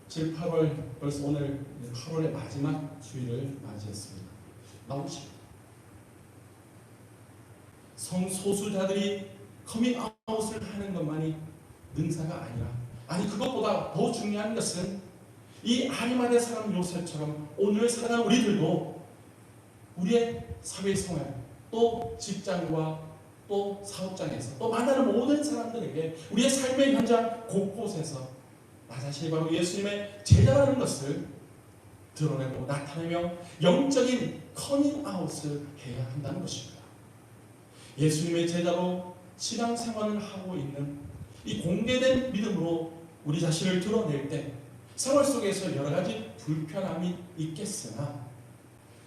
7, 8월 벌써 오늘 8월의 마지막 주일을 맞이했습니다. 나오십니다. 성소수자들이 커밍아웃을 하는 것만이 능사가 아니라, 아니 그것보다 더 중요한 것은 이 아리마대 사람 요셉처럼 오늘 살아가는 우리들도 우리의 사회생활, 또 직장과 또 사업장에서 또 만나는 모든 사람들에게 우리의 삶의 현장 곳곳에서 나 자신이 바로 예수님의 제자라는 것을 드러내고 나타내며 영적인 커밍아웃을 해야 한다는 것입니다. 예수님의 제자로 신앙생활을 하고 있는 이 공개된 믿음으로 우리 자신을 드러낼 때 생활 속에서 여러 가지 불편함이 있겠으나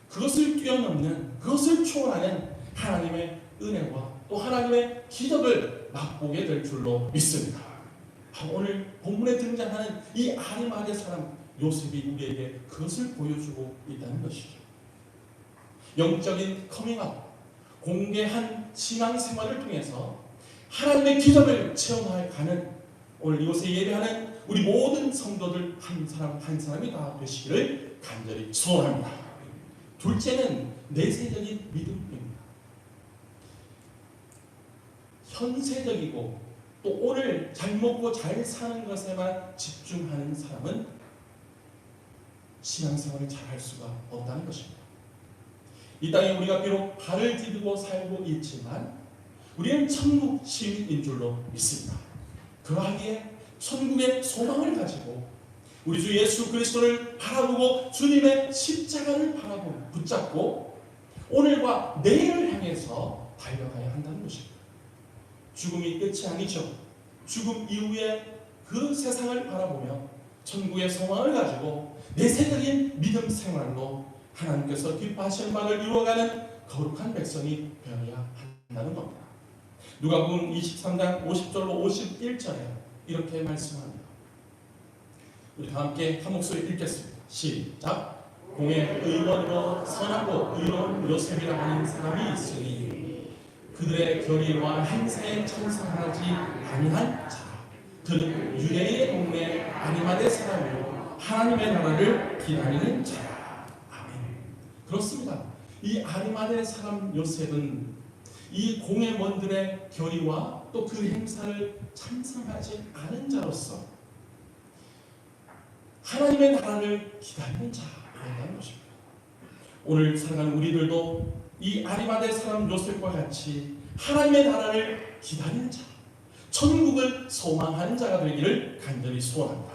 그것을 뛰어넘는, 그것을 초월하는 하나님의 은혜와 또 하나님의 기적을 맛보게 될 줄로 믿습니다. 오늘 본문에 등장하는 이 아리마대 사람 요셉이 우리에게 그것을 보여주고 있다는 것이죠. 영적인 커밍아웃, 공개한 신앙생활을 통해서 하나님의 기적을 체험해가는 오늘 이곳에 예배하는 우리 모든 성도들 한 사람 한 사람이 다 되시기를 간절히 소원합니다. 둘째는 내세적인 믿음입니다. 현세적이고 또 오늘 잘 먹고 잘 사는 것에만 집중하는 사람은 신앙생활을 잘 할 수가 없다는 것입니다. 이 땅에 우리가 비록 발을 디디고 살고 있지만 우리는 천국 시민인 줄로 믿습니다. 그러하기에 천국의 소망을 가지고 우리 주 예수 그리스도를 바라보고 주님의 십자가를 바라보고 붙잡고 오늘과 내일을 향해서 달려가야 한다는 것입니다. 죽음이 끝이 아니죠. 죽음 이후에 그 세상을 바라보며 천국의 소망을 가지고 내세적인 믿음 생활로 하나님께서 기뻐하시는 바를 이루어가는 거룩한 백성이 되어야 한다는 겁니다. 누가복음 23장 50절로 51절에 이렇게 말씀합니다. 우리 다 함께 한 목소리 읽겠습니다. 시작. 공의 의원으로 선하고 의로운 요셉이라 하는 사람이 있으니 그들의 결의와 행세에 청산하지 아니한 자, 그는 유대인의 동네 아리마대 사람이요 하나님의 나라를 기다리는 자라. 아멘. 그렇습니다. 이 아리마대 사람 요셉은 이 공회원들의 결의와 또 그 행사를 참석하지 않은 자로서 하나님의 나라를 기다리는 자라는 것입니다. 오늘 살아가는 우리들도 이 아리마대 사람 요셉과 같이 하나님의 나라를 기다리는 자, 천국을 소망하는 자가 되기를 간절히 소원합니다.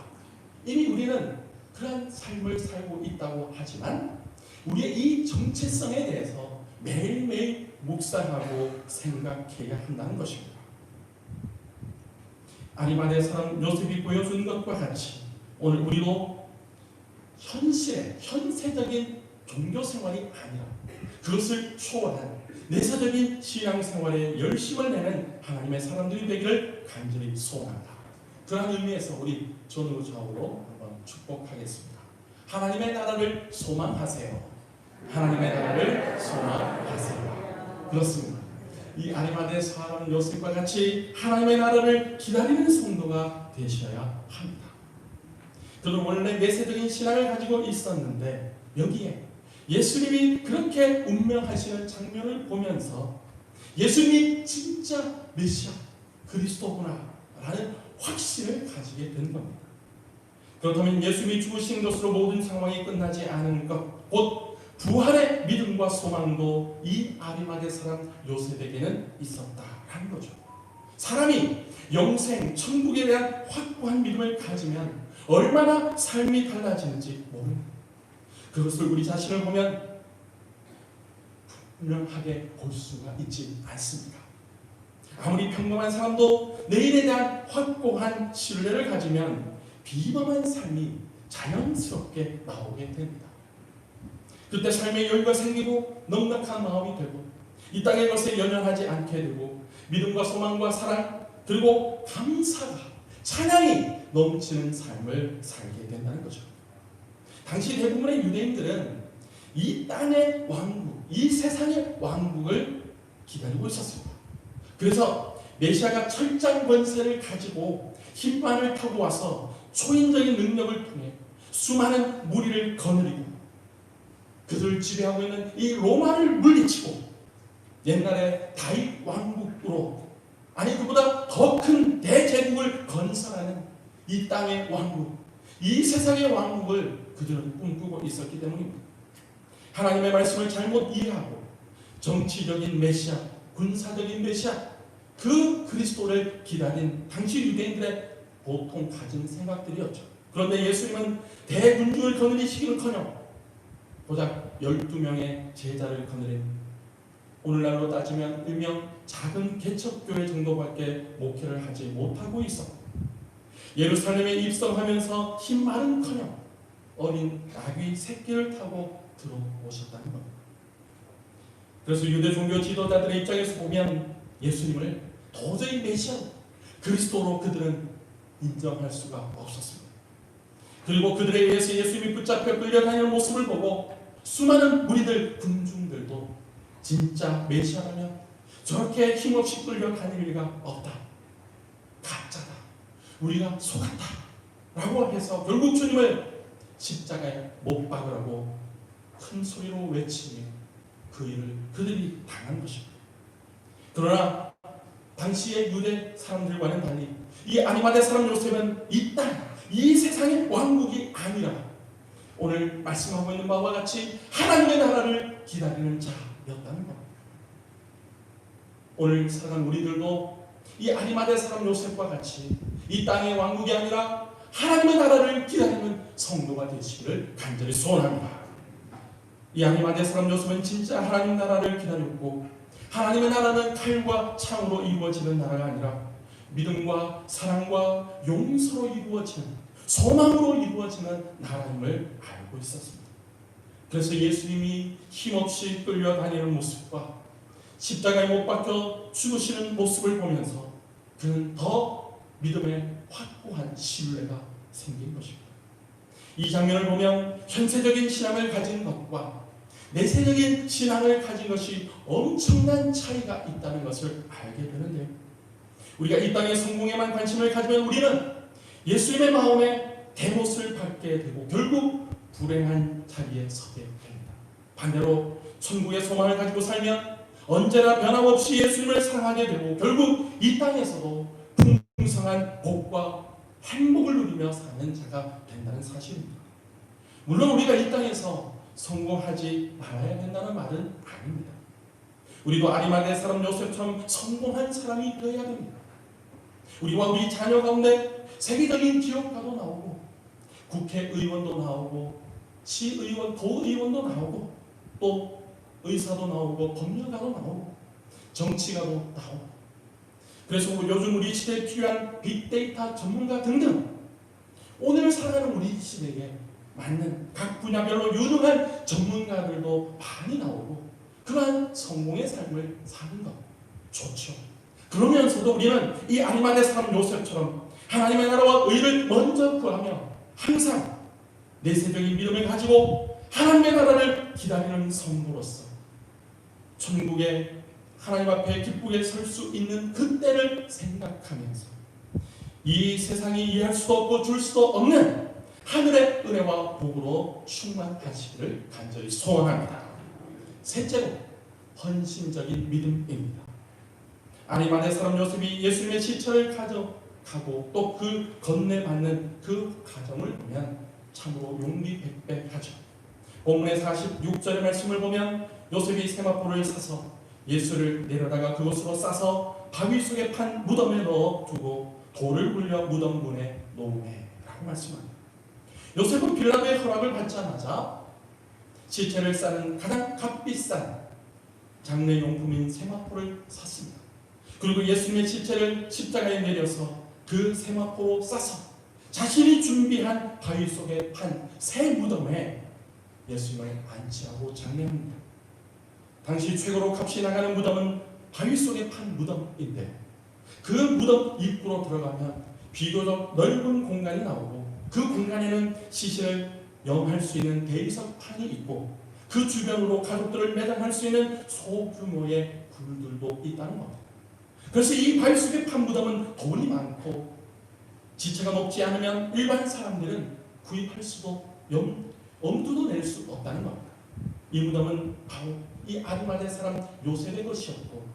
이미 우리는 그런 삶을 살고 있다고 하지만 우리의 이 정체성에 대해서 매일매일 묵상하고 생각해야 한다는 것입니다. 아리마대 사람 요셉이 보여준 것과 같이 오늘 우리도 현실의 현세적인 종교생활이 아니라 그것을 초월한 내세적인 신앙생활에 열심을 내는 하나님의 사람들이 되기를 간절히 소원합니다. 그런 의미에서 우리 전후좌우로 한번 축복하겠습니다. 하나님의 나라를 소망하세요. 하나님의 나라를 소망하세요. 그렇습니다. 이 아리마대 사람 요셉과 같이 하나님의 나라를 기다리는 성도가 되셔야 합니다. 그는 원래 내세적인 신앙을 가지고 있었는데 여기에 예수님이 그렇게 운명하시는 장면을 보면서 예수님이 진짜 메시아 그리스도구나 라는 확신을 가지게 된 겁니다. 그렇다면 예수님이 죽으신 것으로 모든 상황이 끝나지 않은 것, 곧 부활의 믿음과 소망도 이 아리마대 사람 요셉에게는 있었다라는 거죠. 사람이 영생, 천국에 대한 확고한 믿음을 가지면 얼마나 삶이 달라지는지 모릅니다. 그것을 우리 자신을 보면 분명하게 볼 수가 있지 않습니다. 아무리 평범한 사람도 내일에 대한 확고한 신뢰를 가지면 비범한 삶이 자연스럽게 나오게 됩니다. 그때 삶의 여유가 생기고 넉넉한 마음이 되고 이 땅의 것에 연연하지 않게 되고 믿음과 소망과 사랑 그리고 감사가 찬양이 넘치는 삶을 살게 된다는 거죠. 당시 대부분의 유대인들은 이 땅의 왕국, 이 세상의 왕국을 기다리고 있었습니다. 그래서 메시아가 철장 권세를 가지고 흰만을 타고 와서 초인적인 능력을 통해 수많은 무리를 거느리고 그들을 지배하고 있는 이 로마를 물리치고 옛날에 다윗 왕국으로, 아니 그보다 더 큰 대제국을 건설하는 이 땅의 왕국, 이 세상의 왕국을 그들은 꿈꾸고 있었기 때문입니다. 하나님의 말씀을 잘못 이해하고 정치적인 메시아, 군사적인 메시아, 그 그리스도를 기다린 당시 유대인들의 보통 가진 생각들이었죠. 그런데 예수님은 대군주를 거느리시기는커녕 고작 12명의 제자를 거느린, 오늘날로 따지면 일명 작은 개척교회 정도밖에 목회를 하지 못하고 있어 예루살렘에 입성하면서 흰말은커녕 어린 나귀 새끼를 타고 들어오셨다는 겁니다. 그래서 유대 종교 지도자들의 입장에서 보면 예수님을 도저히 메시아, 그리스도로 그들은 인정할 수가 없었습니다. 그리고 그들에 의해서 예수님이 붙잡혀 끌려다니는 모습을 보고 수많은 무리들, 군중들도 진짜 메시아라면 저렇게 힘없이 끌려다닐 리가 없다, 가짜다, 우리가 속았다 라고 해서 결국 주님을 십자가에 못 박으라고 큰 소리로 외치며 그 일을 그들이 당한 것입니다. 그러나 당시의 유대 사람들과는 달리 이 아리마대 사람 요셉은 이 땅, 이 세상의 왕국이 아니라 오늘 말씀하고 있는 바와 같이 하나님의 나라를 기다리는 자였다는 것. 오늘 살아간 우리들도 이 아리마대 사람 요셉과 같이 이 땅의 왕국이 아니라 하나님의 나라를 기다리는 성도가 되시기를 간절히 소원합니다. 이 아리마대 사람 요셉은 진짜 하나님 나라를 기다렸고, 하나님의 나라는 칼과 창으로 이루어지는 나라가 아니라 믿음과 사랑과 용서로 이루어지는, 소망으로 이루어지는 나라임을 알고 있었습니다. 그래서 예수님이 힘없이 끌려다니는 모습과 십자가에 못 박혀 죽으시는 모습을 보면서 그는 더 믿음에 확고한 신뢰가 생긴 것입니다. 이 장면을 보면 현세적인 신앙을 가진 것과 내세적인 신앙을 가진 것이 엄청난 차이가 있다는 것을 알게 되는데요. 우리가 이 땅의 성공에만 관심을 가지면 우리는 예수님의 마음에 대못을 받게 되고 결국 불행한 자리에 서게 됩니다. 반대로 천국의 소망을 가지고 살면 언제나 변함없이 예수님을 사랑하게 되고 결국 이 땅에서도 풍성한 복과 행복을 누리며 사는 자가 된다는 사실입니다. 물론 우리가 이 땅에서 성공하지 말아야 된다는 말은 아닙니다. 우리도 아리마대 사람 요셉처럼 성공한 사람이 되어야 됩니다. 우리와 우리 자녀 가운데 세계적인 기업가도 나오고 국회의원도 나오고 시의원, 도의원도 나오고 또 의사도 나오고 법률가도 나오고 정치가도 나오고, 그래서 요즘 우리 시대에 필요한 빅데이터 전문가 등등 오늘 살아가는 우리 시대에 맞는 각 분야별로 유능한 전문가들도 많이 나오고 그러한 성공의 삶을 사는 것 좋죠. 그러면서도 우리는 이 아리마대 사람 요셉처럼 하나님의 나라와 의를 먼저 구하며 항상 내세적인 믿음을 가지고 하나님의 나라를 기다리는 성도로서 천국에 하나님 앞에 기쁘게 설 수 있는 그때를 생각하면서 이 세상이 이해할 수도 없고 줄 수도 없는 하늘의 은혜와 복으로 충만하시기를 간절히 소원합니다. 셋째로 헌신적인 믿음입니다. 아리마대 사람 요셉이 예수님의 시체를 가져가고 또 그 건네받는 그 과정을 보면 참으로 용기백백하죠. 본문의 46절의 말씀을 보면 요셉이 세마포를 사서 예수를 내려다가 그곳으로 싸서 바위 속에 판 무덤에 넣어두고 돌을 굴려 무덤 문에 놓으매 라고 말씀합니다. 요셉은 빌라도의 허락을 받자마자 시체를 싸는 가장 값비싼 장례용품인 세마포를 샀습니다. 그리고 예수님의 시체를 십자가에 내려서 그 세마포로 싸서 자신이 준비한 바위 속에 판 새 무덤에 예수님을 안치하고 장례합니다. 당시 최고로 값이 나가는 무덤은 바위 속에 판 무덤인데 그 무덤 입구로 들어가면 비교적 넓은 공간이 나오고 그 공간에는 시신을 염할 수 있는 대리석판이 있고 그 주변으로 가족들을 매장할 수 있는 소규모의 굴들도 있다는 겁니다. 그래서 이 바위 속에 판 무덤은 돈이 많고 지체가 높지 않으면 일반 사람들은 구입할 수도 엄두도 낼 수 없다는 겁니다. 이 무덤은 바로 이 아리마대 사람 요셉의 것이었고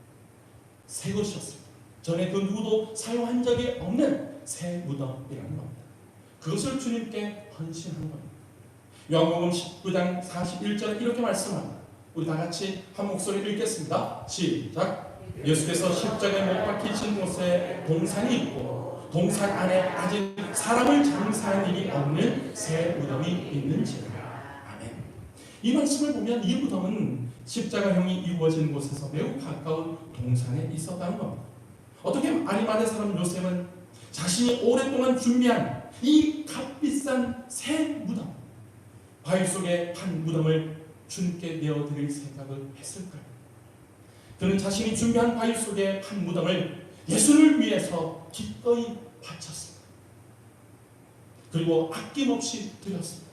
새 것이었습니다. 전에 그 누구도 사용한 적이 없는 새 무덤이라는 겁니다. 그것을 주님께 헌신한 겁니다. 요한복음 19장 41절에 이렇게 말씀합니다. 우리 다 같이 한 목소리 읽겠습니다. 시작. 예수께서 십자가에 못 박히신 곳에 동산이 있고 동산 안에 아직 사람을 장사할 일이 없는 새 무덤이 있는지라. 아멘. 이 말씀을 보면 이 무덤은 십자가형이 이루어진 곳에서 매우 가까운 동산에 있었다는 겁니다. 어떻게 아리마대 사람 요셉은 자신이 오랫동안 준비한 이 값비싼 새 무덤, 바위 속에 한 무덤을 주님께 내어드릴 생각을 했을까요? 그는 자신이 준비한 바위 속에 한 무덤을 예수를 위해서 기꺼이 바쳤습니다. 그리고 아낌없이 드렸습니다.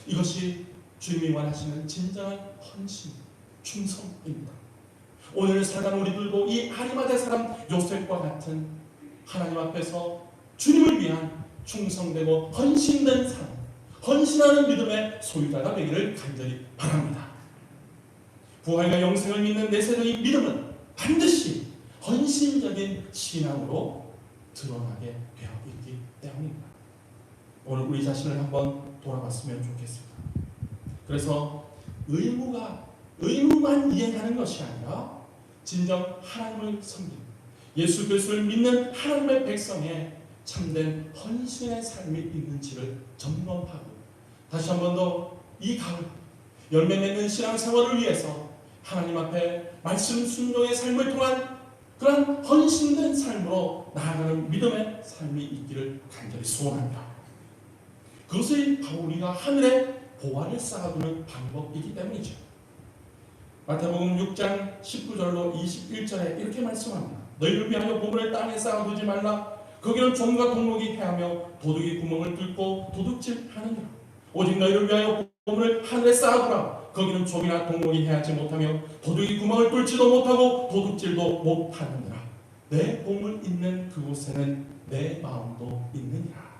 이것이 주님이 원하시는 진정한 헌신, 충성입니다. 오늘 살아가는 우리들도 이 아리마대 사람 요셉과 같은 하나님 앞에서 주님을 위한 충성되고 헌신된 삶, 헌신하는 믿음의 소유자가 되기를 간절히 바랍니다. 부활과 영생을 믿는 내세적인 믿음은 반드시 헌신적인 신앙으로 드러나게 되어 있기 때문입니다. 오늘 우리 자신을 한번 돌아봤으면 좋겠습니다. 그래서 의무만 이행하는 것이 아니라 진정 하나님을 섬기는 예수 그리스도를 믿는 하나님의 백성의 참된 헌신의 삶이 있는지를 점검하고 다시 한 번 더 이 가을 열매 맺는 신앙생활을 위해서 하나님 앞에 말씀 순종의 삶을 통한 그런 헌신된 삶으로 나아가는 믿음의 삶이 있기를 간절히 소원합니다. 그것이 바로 우리가 하늘의 보화를 쌓아두는 방법이기 때문이죠. 마태복음 6장 19절로 21절에 이렇게 말씀합니다. 너희를 위하여 보물을 땅에 쌓아두지 말라. 거기는 종과 동록이 해하며 도둑이 구멍을 뚫고 도둑질하느니라. 오직 너희를 위하여 보물을 하늘에 쌓아두라. 거기는 종이나 동록이 해하지 못하며 도둑이 구멍을 뚫지도 못하고 도둑질도 못하느니라. 내 보물 있는 그곳에는 내 마음도 있느니라.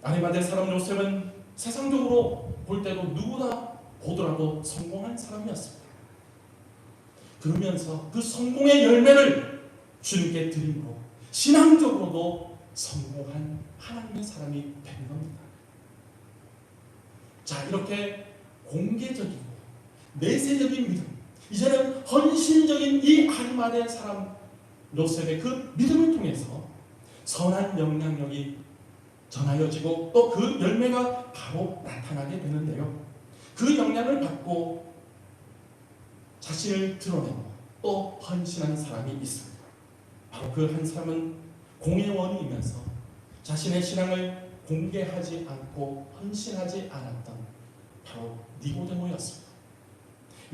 아리마대 사람 요셉은 세상적으로 볼 때도 누구나 보더라도 성공한 사람이었습니다. 그러면서 그 성공의 열매를 주님께 드림으로 신앙적으로도 성공한 하나님의 사람이 된 겁니다. 자, 이렇게 공개적이고 내세적인 믿음, 이제는 헌신적인 이 아리마대 사람 요셉의 그 믿음을 통해서 선한 영향력이 전하여지고 또 그 열매가 바로 나타나게 되는데요. 그 영향을 받고 자신을 드러내고 또 헌신한 사람이 있습니다. 바로 그 한 사람은 공회원이면서 자신의 신앙을 공개하지 않고 헌신하지 않았던 바로 니고데모였습니다.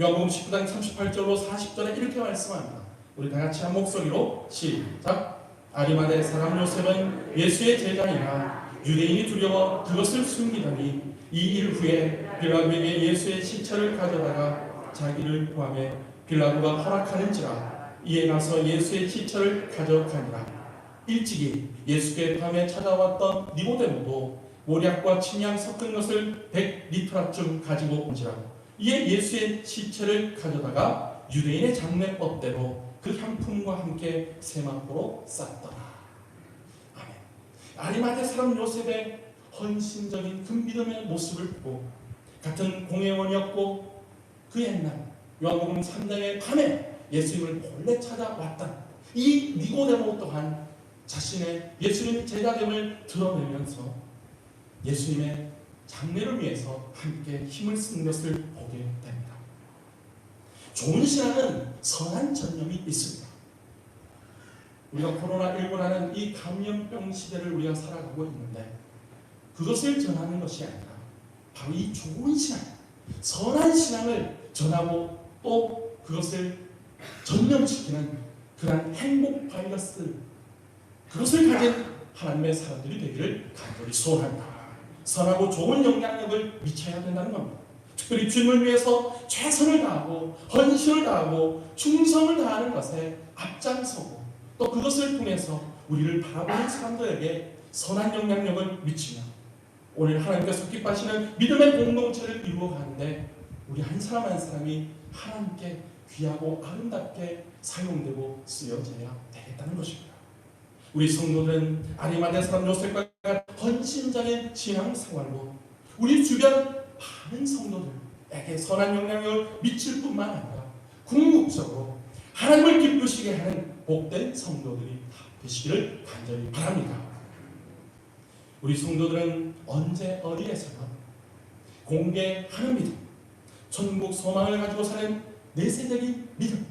요한복음 19장 38절로 40절에 이렇게 말씀합니다. 우리 다 같이 한 목소리로 시작. 아리마대 사람 요셉은 예수의 제자이나 유대인이 두려워 그것을 숨기더니 이 일 후에 빌라도에게 예수의 시체를 가져다가 자기를 구하며 빌라도가 허락하는지라 이에 가서 예수의 시체를 가져가니라. 일찍이 예수께 밤에 찾아왔던 니고데모도 모략과 침향 섞은 것을 100리터라쯤 가지고 온지라. 이에 예수의 시체를 가져다가 유대인의 장례법대로 그 향품과 함께 세마포로 쌌더라. 아멘. 아리마대 사람 요셉의 헌신적인 그 믿음의 모습을 보고 같은 공회원이었고 그 옛날 요한복음 3장의 밤에 예수님을 몰래 찾아왔던 이 니고데모 또한 자신의 예수님 제자됨을 드러내면서 예수님의 장례를 위해서 함께 힘을 쓴 것을 보게 됩니다. 좋은 신앙은 선한 전념이 있습니다. 우리가 코로나19라는 이 감염병 시대를 우리가 살아가고 있는데 그것을 전하는 것이 아니라 바로 이 좋은 신앙, 선한 신앙을 전하고 또 그것을 전염시키는 그런 행복 바이러스, 그것을 가진 하나님의 사람들이 되기를 간절히 소원합니다. 선하고 좋은 영향력을 미쳐야 된다는 겁니다. 특별히 주님을 위해서 최선을 다하고 헌신을 다하고 충성을 다하는 것에 앞장서고 또 그것을 통해서 우리를 바라보는 사람들에게 선한 영향력을 미치며 오늘 하나님께서 기뻐하시는 믿음의 공동체를 이루어가는데 우리 한 사람 한 사람이 하나님께 귀하고 아름답게 사용되고 쓰여져야 되겠다는 것입니다. 우리 성도들은 아리마대 사람 요셉과 같은 헌신적인 신앙생활로 우리 주변 많은 성도들에게 선한 영향력을 미칠 뿐만 아니라 궁극적으로 하나님을 기쁘시게 하는 복된 성도들이 다 되시기를 간절히 바랍니다. 우리 성도들은 언제 어디에서나 공개하는 믿음, 천국 소망을 가지고 사는 내세적인 믿음,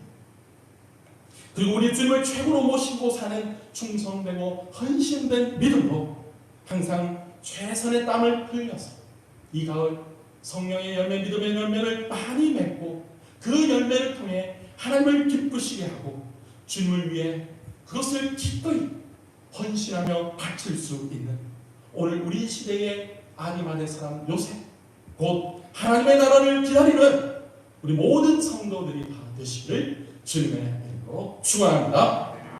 그리고 우리 주님을 최고로 모시고 사는 충성되고 헌신된 믿음으로 항상 최선의 땀을 흘려서 이 가을 성령의 열매, 믿음의 열매를 많이 맺고 그 열매를 통해 하나님을 기쁘시게 하고 주님을 위해 그것을 기꺼이 헌신하며 바칠 수 있는 오늘 우리 시대의 아리마대 사람 요셉, 곧 하나님의 나라를 기다리는 우리 모든 성도들이 다 되시기를 주님의 이름으로 축원합니다.